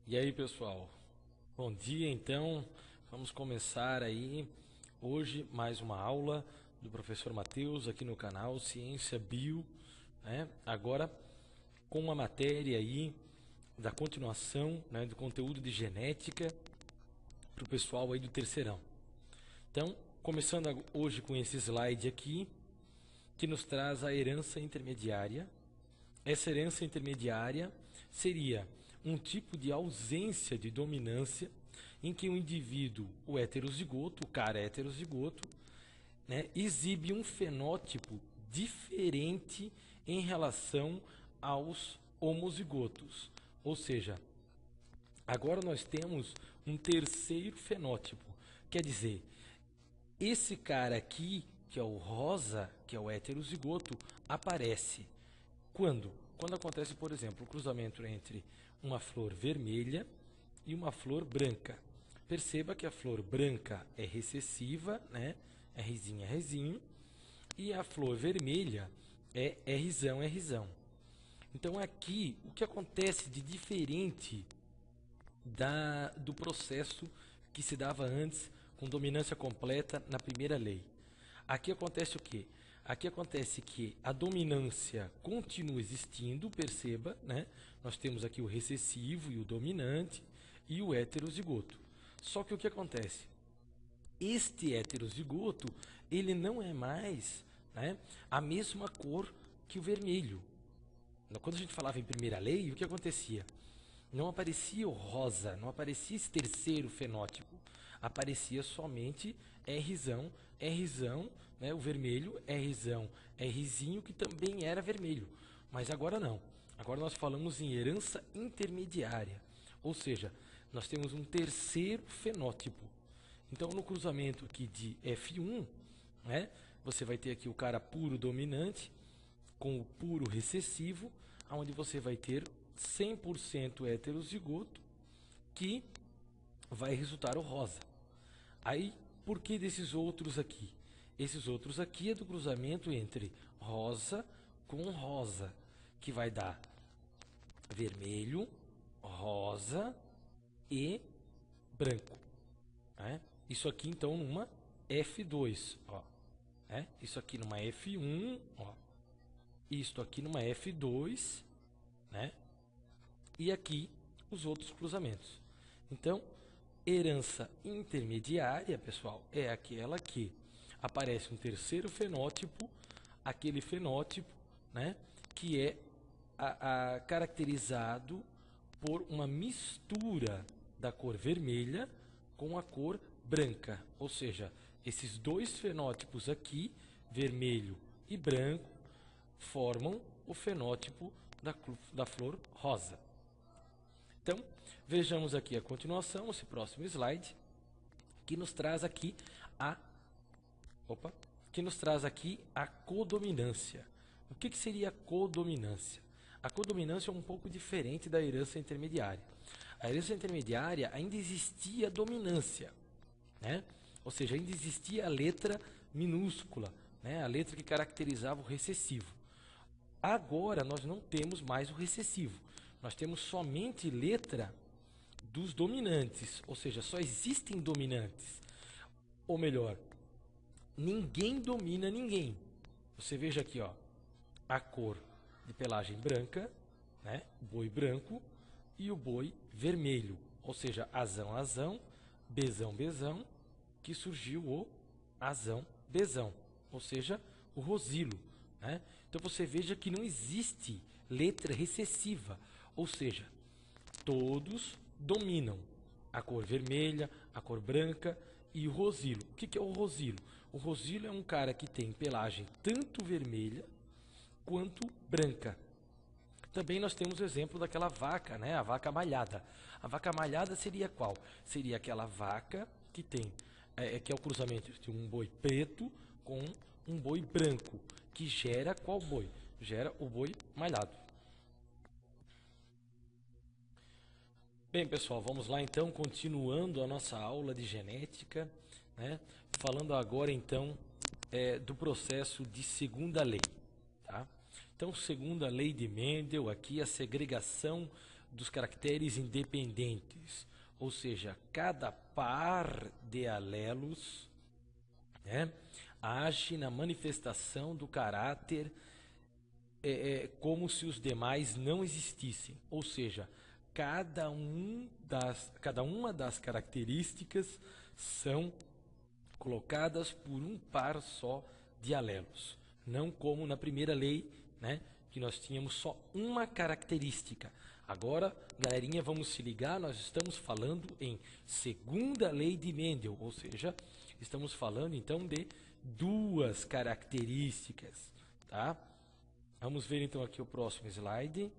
E aí, pessoal? Bom dia, então. Vamos começar aí hoje mais uma aula do professor Matheus aqui no canal Ciência Bio, né? Agora com uma matéria aí da continuação, né, do conteúdo de genética para o pessoal aí do terceirão. Então, começando hoje com esse slide aqui, que nos traz a herança intermediária. Essa herança intermediária seria um tipo de ausência de dominância em que o indivíduo, o heterozigoto, o cara heterozigoto, né, exibe um fenótipo diferente em relação aos homozigotos. Ou seja, agora nós temos um terceiro fenótipo. Quer dizer, esse cara aqui, que é o rosa, que é o heterozigoto, aparece quando? Quando acontece, por exemplo, o cruzamento entre uma flor vermelha e uma flor branca. Perceba que a flor branca é recessiva, né? Rzinho é Rzinho, e a flor vermelha é Rzão é Rzão. Então aqui, o que acontece de diferente do processo que se dava antes com dominância completa na primeira lei? Aqui acontece o quê? Aqui acontece que a dominância continua existindo, perceba, né? Nós temos aqui o recessivo e o dominante e o heterozigoto. Só que o que acontece? Este heterozigoto, ele não é mais, né, a mesma cor que o vermelho. Quando a gente falava em primeira lei, o que acontecia? Não aparecia o rosa, não aparecia esse terceiro fenótipo. Aparecia somente Rzão, Rzão, né, o vermelho, Rzão, Rzinho, que também era vermelho. Mas agora não. Agora nós falamos em herança intermediária. Ou seja, nós temos um terceiro fenótipo. Então, no cruzamento aqui de F1, né, você vai ter aqui o cara puro dominante com o puro recessivo, onde você vai ter 100% heterozigoto, que vai resultar o rosa. Aí, por que desses outros aqui? Esses outros aqui é do cruzamento entre rosa com rosa, que vai dar vermelho, rosa e branco. Né? Isso aqui, então, numa F2. Ó. Isso aqui numa F1. Ó. Isto aqui numa F2. Né? E aqui os outros cruzamentos. Então, herança intermediária, pessoal, é aquela que aparece um terceiro fenótipo, aquele fenótipo, né, que é caracterizado por uma mistura da cor vermelha com a cor branca. Ou seja, esses dois fenótipos aqui, vermelho e branco, formam o fenótipo da flor rosa. Então, vejamos aqui a continuação, esse próximo slide, que nos traz aqui a codominância. O que seria a codominância? A codominância é um pouco diferente da herança intermediária. A herança intermediária ainda existia dominância, né? Ou seja, ainda existia a letra minúscula, né? A letra que caracterizava o recessivo. Agora nós não temos mais o recessivo. Nós temos somente letra dos dominantes, ou seja, só existem dominantes. Ou melhor, ninguém domina ninguém. Você veja aqui, ó, a cor de pelagem branca, né? O boi branco e o boi vermelho. Ou seja, azão, azão, bezão, bezão, que surgiu o azão, bezão. Ou seja, o rosilo. Né? Então você veja que não existe letra recessiva. Ou seja, todos dominam a cor vermelha, a cor branca e o rosilo. O que é o rosilo? O rosilo é um cara que tem pelagem tanto vermelha quanto branca. Também nós temos o exemplo daquela vaca, né? A vaca malhada. A vaca malhada seria qual? Seria aquela vaca que tem, que é o cruzamento de um boi preto com um boi branco, que gera qual boi? Gera o boi malhado. Bem, pessoal, vamos lá então, continuando a nossa aula de genética, né? Falando agora então do processo de segunda lei. Tá? Então, segundo a lei de Mendel, aqui a segregação dos caracteres independentes, ou seja, cada par de alelos, né, age na manifestação do caráter como se os demais não existissem, ou seja, cada uma das características são colocadas por um par só de alelos, não como na primeira lei, né, que nós tínhamos só uma característica. Agora, galerinha, vamos se ligar, nós estamos falando em segunda lei de Mendel, ou seja, estamos falando então de duas características, tá? Vamos ver então aqui o próximo slide.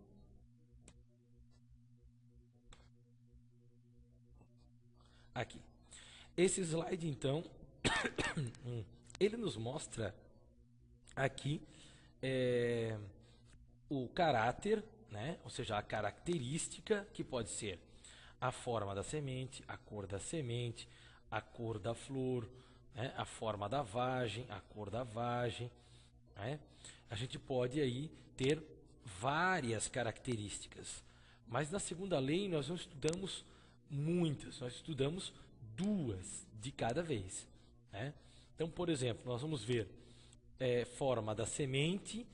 Aqui. Esse slide então, ele nos mostra aqui o caráter, né? Ou seja, a característica que pode ser a forma da semente, a cor da semente, a cor da flor, né? A forma da vagem, a cor da vagem, né? A gente pode aí ter várias características, mas na segunda lei nós não estudamos muitas, nós estudamos duas de cada vez, né? Então, por exemplo, nós vamos ver forma da semente,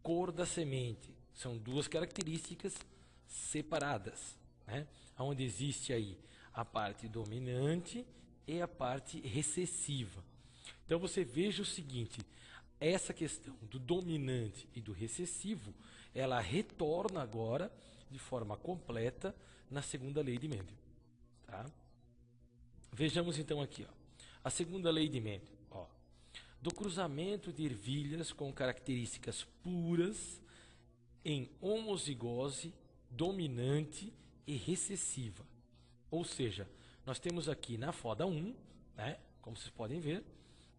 cor da semente, são duas características separadas, né? Onde existe aí a parte dominante e a parte recessiva. Então você veja o seguinte, essa questão do dominante e do recessivo, ela retorna agora de forma completa na segunda lei de Mendel, tá? Vejamos então aqui, ó, a segunda lei de Mendel, ó, do cruzamento de ervilhas com características puras em homozigose dominante e recessiva. Ou seja, nós temos aqui na foda 1, né, como vocês podem ver,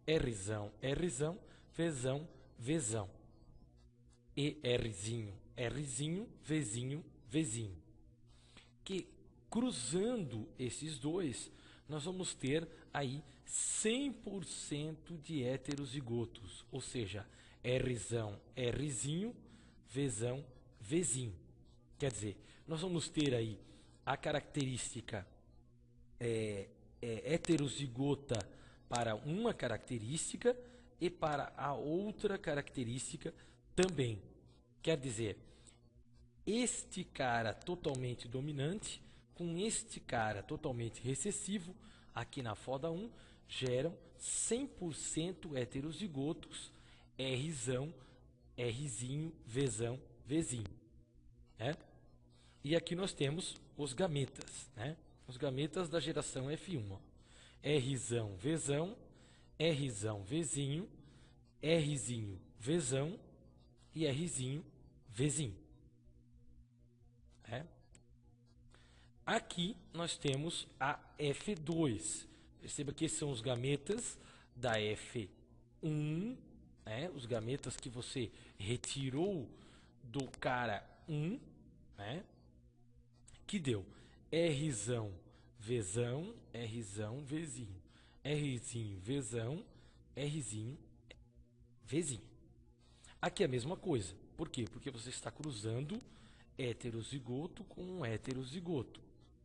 Rzão, Rzão, Vzão, Vzão. E Rzinho, Rzinho, Vzinho, Vzinho. Que cruzando esses dois, nós vamos ter aí 100% de heterozigotos, ou seja, Rzão, Rzinho, Vzão, Vzinho. Quer dizer, nós vamos ter aí a característica heterozigota para uma característica e para a outra característica também. Quer dizer, este cara totalmente dominante com este cara totalmente recessivo, aqui na foda 1, geram 100% heterozigotos, Rzão, Rzinho, Vzão, Vzinho, né? E aqui nós temos os gametas, né? Os gametas da geração F1, ó. Rzão, Vzão, Rzão, Vzinho, Rzinho, Vzão e Rzinho, Vzinho. Aqui nós temos a F2. Perceba que esses são os gametas da F1, né? Os gametas que você retirou do cara 1, né? Que deu Rzão, Vzão, Rzão, Vzinho, Rzinho, Vzão, Rzinho, Vzinho. Aqui é a mesma coisa. Por quê? Porque você está cruzando heterozigoto com um heterozigoto,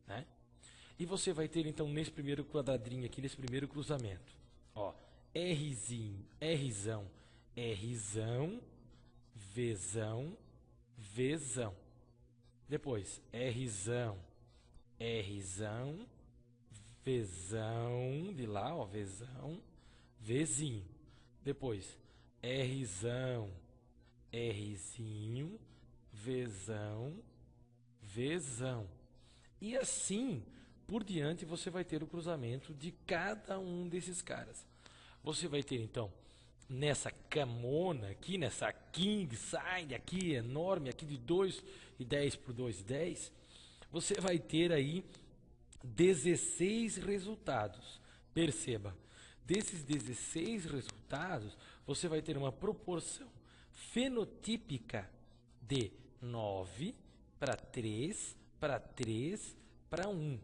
né? E você vai ter então nesse primeiro quadradinho aqui, nesse primeiro cruzamento, ó, Rzinho, Rzão, Rzão, Vzão, Vzão. Depois, Rzão, Rzão, Vzão, de lá, ó, Vzão, Vzinho. Depois, Rzão, Rzinho, Vzão, Vzão. E assim por diante você vai ter o cruzamento de cada um desses caras. Você vai ter então nessa camona aqui, nessa king size aqui enorme, aqui de 2,10 por 2,10, você vai ter aí 16 resultados. Perceba, desses 16 resultados, você vai ter uma proporção fenotípica de 9 para 3, para 3, para 1.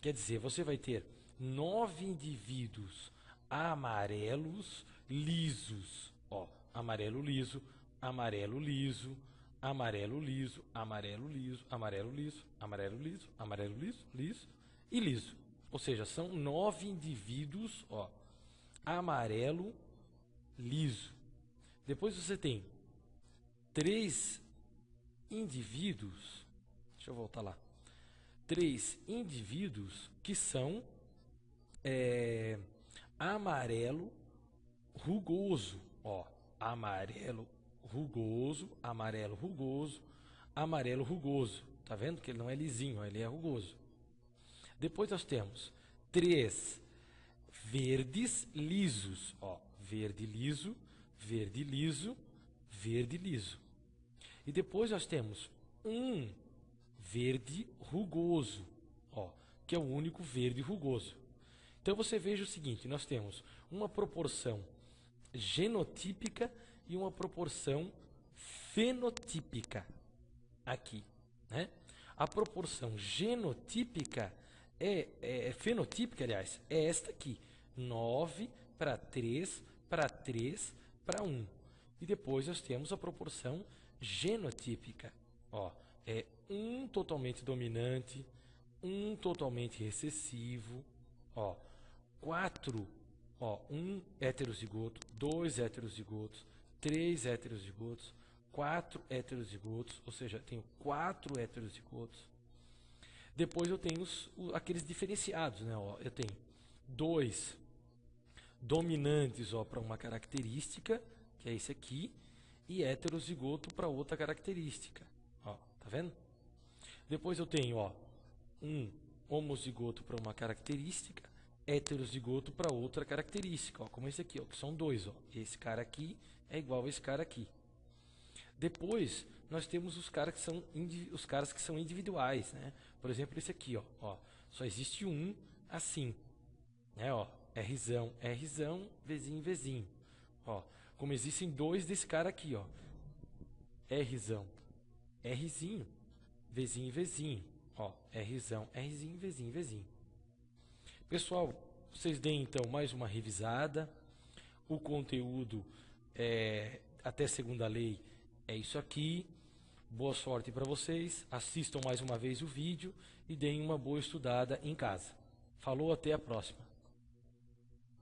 Quer dizer, você vai ter 9 indivíduos amarelos lisos. Ó, amarelo liso, amarelo liso, amarelo liso, amarelo liso, amarelo liso, amarelo liso, amarelo liso, liso e liso. Ou seja, são 9 indivíduos, ó, amarelo liso. Depois você tem 3 indivíduos, deixa eu voltar lá, 3 indivíduos que são amarelo rugoso, ó, amarelo rugoso, amarelo rugoso, amarelo rugoso. Tá vendo que ele não é lisinho, ó, ele é rugoso. Depois nós temos 3 verdes lisos, ó, verde liso, verde liso, verde liso. E depois nós temos um verde rugoso, ó, que é o único verde rugoso. Então você veja o seguinte, nós temos uma proporção genotípica e uma proporção fenotípica aqui, né? A proporção genotípica fenotípica, aliás, é esta aqui, 9 para 3 para 3 para 1. E depois nós temos a proporção genotípica, ó, é um totalmente dominante, um totalmente recessivo, ó, 4, ó, 1 heterozigoto, 2 heterozigotos, 3 heterozigotos, 4 heterozigotos, ou seja, tenho 4 heterozigotos. Depois eu tenho aqueles diferenciados, né? Ó, eu tenho 2 dominantes, ó, para uma característica, que é esse aqui, e heterozigoto para outra característica. Ó, tá vendo? Depois eu tenho, ó, um homozigoto para uma característica, heterozigoto para outra característica, ó, como esse aqui, ó, que são 2. Ó. Esse cara aqui é igual a esse cara aqui. Depois nós temos os caras que são individuais, né? Por exemplo, esse aqui, ó, só existe um assim, né? Ó, Rzão, Rzão, Vzinho, Vzinho. Ó, como existem 2 desse cara aqui, ó, Rzão, Rzinho, Vzinho, Vzinho. Ó, Rzão, Rzinho, Vzinho, Vzinho. Pessoal, vocês deem então mais uma revisada. O conteúdo até segunda lei é isso aqui. Boa sorte para vocês. Assistam mais uma vez o vídeo e deem uma boa estudada em casa. Falou, até a próxima.